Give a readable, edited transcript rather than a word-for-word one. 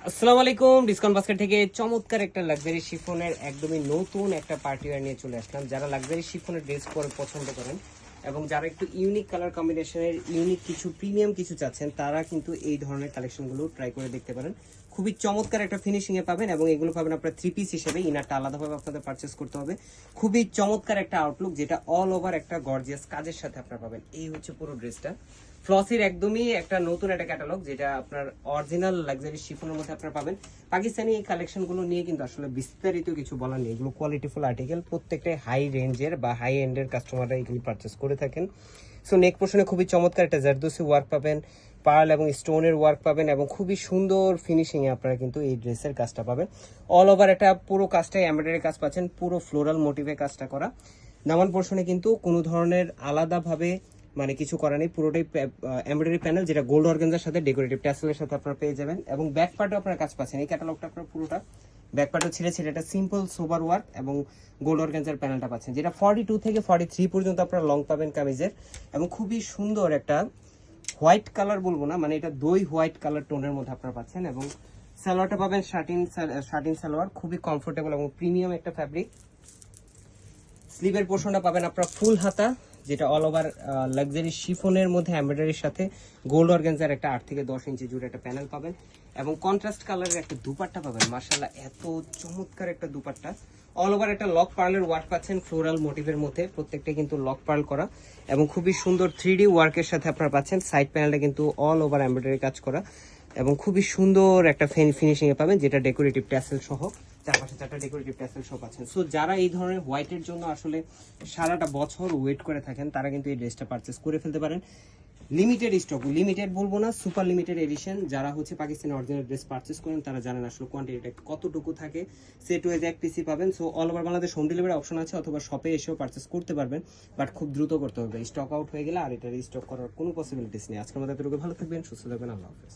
আসসালামু আলাইকুম। Discount basket থেকে চমৎকার একটা লাক্সারি শিফনের একদমই নতুন একটা পার্টি ওয়্যার নিয়ে চলে আসলাম। যারা লাক্সারি শিফনের ড্রেস পরে পছন্দ করেন এবং যারা একটু ইউনিক কালার কম্বিনেশনের ইউনিক কিছু প্রিমিয়াম কিছু চাচ্ছেন, তারা কিন্তু এই ধরনের কালেকশনগুলো ট্রাই করে দেখতে পারেন। খুবই চমৎকার একটা ফিনিশিংয়ে পাবেন এবং এগুলো পাবেন আপনার 3 পিস হিসেবে। ইনারটা আলাদাভাবে আপনাদের পারচেস করতে হবে। খুবই চমৎকার একটা আউটলুক, যেটা অল ওভার একটা গর্জিয়াস কাজের সাথে আপনারা পাবেন। এই হচ্ছে পুরো ড্রেসটা। ফ্লসির একদমই একটা নতুন একটা ক্যাটালগ, যেটা আপনার অরিজিনাল লাক্সারি শিফনের মধ্যে আপনারা পাবেন। পাকিস্তানি এই কালেকশনগুলো নিয়ে কিন্তু আসলে বিস্তারিত কিছু বলার নেই। এগুলো কোয়ালিটিফুল আর্টিকেল, প্রত্যেকটাই হাই রেঞ্জের বা হাই এন্ডের কাস্টমাররা এগুলো পারচেস করে থাকেন। সো নেক পোর্শনে খুবই চমৎকার একটা জারদোসি ওয়ার্ক পাবেন, পার্ল এবং স্টোনের ওয়ার্ক পাবেন এবং খুবই সুন্দর ফিনিশিংয়ে আপনারা কিন্তু এই ড্রেসের কাজটা পাবেন। অল ওভার একটা পুরো কাজটাই এমব্রয়ডারি কাজ পাচ্ছেন, পুরো ফ্লোরাল মোটিভে কাজটা করা। নামান পোর্শনে কিন্তু কোনো ধরনের আলাদাভাবে মানে কিছু করা নেই, পুরোটাই এমব্রয়ডারি প্যানেল, যেটা গোল্ড অর্গানজার সাথে ডেকোরেটিভ ট্যাসেলের সাথে আপনারা পেয়ে যাবেন। এবং ব্যাক পার্টও আপনারা কাজ পাচ্ছেন। এই ক্যাটালগটা আপনারা পুরোটা ব্যাক পার্টও ছিঁড়ে একটা সিম্পল সোবার ওয়ার্ক এবং গোল্ড অর্গানজার প্যানেলটা পাচ্ছেন, যেটা 42 থেকে 43 পর্যন্ত আপনারা লং পাবেন কামিজের। এবং খুবই সুন্দর একটা হোয়াইট কালার বলবো না, মানে এটা দই হোয়াইট কালার টোনের মধ্যে আপনারা পাচ্ছেন। এবং সালোয়ারটা পাবেন শার্টিন সালোয়ার, খুবই কমফোর্টেবল এবং প্রিমিয়াম একটা ফ্যাব্রিক। স্লিভের পোর্শনটা পাবেন আপনারা ফুল হাতা, যেটা অল ওভার লাক্সারি শিফনের মধ্যে এমব্রয়ডারির সাথে গোল্ড অর্গানজার একটা 8 থেকে 10 ইঞ্চি জুড়ে একটা প্যানেল পাবেন। এবং কন্ট্রাস্ট কালারের একটা দুপাট্টা পাবেন। মাশাআল্লাহ, এত চমৎকার একটা দুপাট্টা। অল ওভার একটা লক পার্লের ওয়ার্ক পাচ্ছেন ফ্লোরাল মোটিভের মধ্যে, প্রত্যেকটা কিন্তু লক পার্ল করা এবং খুবই সুন্দর 3D ওয়ার্কের সাথে আপনারা পাচ্ছেন। সাইড প্যানেলটা কিন্তু অল ওভার এমব্রয়ডারি কাজ করা এবং খুবই সুন্দর একটা ফিনিশিং এ পাবেন, যেটা ডেকোরেটিভ ট্যাসেল সহ চারপাশে 4টা ডেকোরেটিভ ট্যাসেল সহ পাচ্ছেন। সো যারা এই ধরনের হোয়াইটের জন্য আসলে সারাটা বছর ওয়েট করে থাকেন, তারা কিন্তু এই ড্রেসটা পারচেস করে ফেলতে পারেন। লিমিটেড স্টক, লিমিটেড বলবো না, সুপার লিমিটেড এডিশন। যারা হচ্ছে পাকিস্তানি অরিজিনাল ড্রেস পারচেস করেন, তারা জানেন আসলে কোয়ান্টিটিটা কতটুকু থাকে। সেট ওয়েজ এক পিসি পাবেন। So all over Bangladesh home delivery option আছে, অথবা শপে এসেও পারচেস করতে পারবেন। বাট খুব দ্রুত করতে হবে, স্টক আউট হয়ে গেলে আর এটা রিস্টক করার কোনো পসিবিলিটিস নেই। আজকের মধ্যে এতটুকু, ভালো থাকবেন, সুস্থ থাকবেন, আল্লাহ হাফেজ।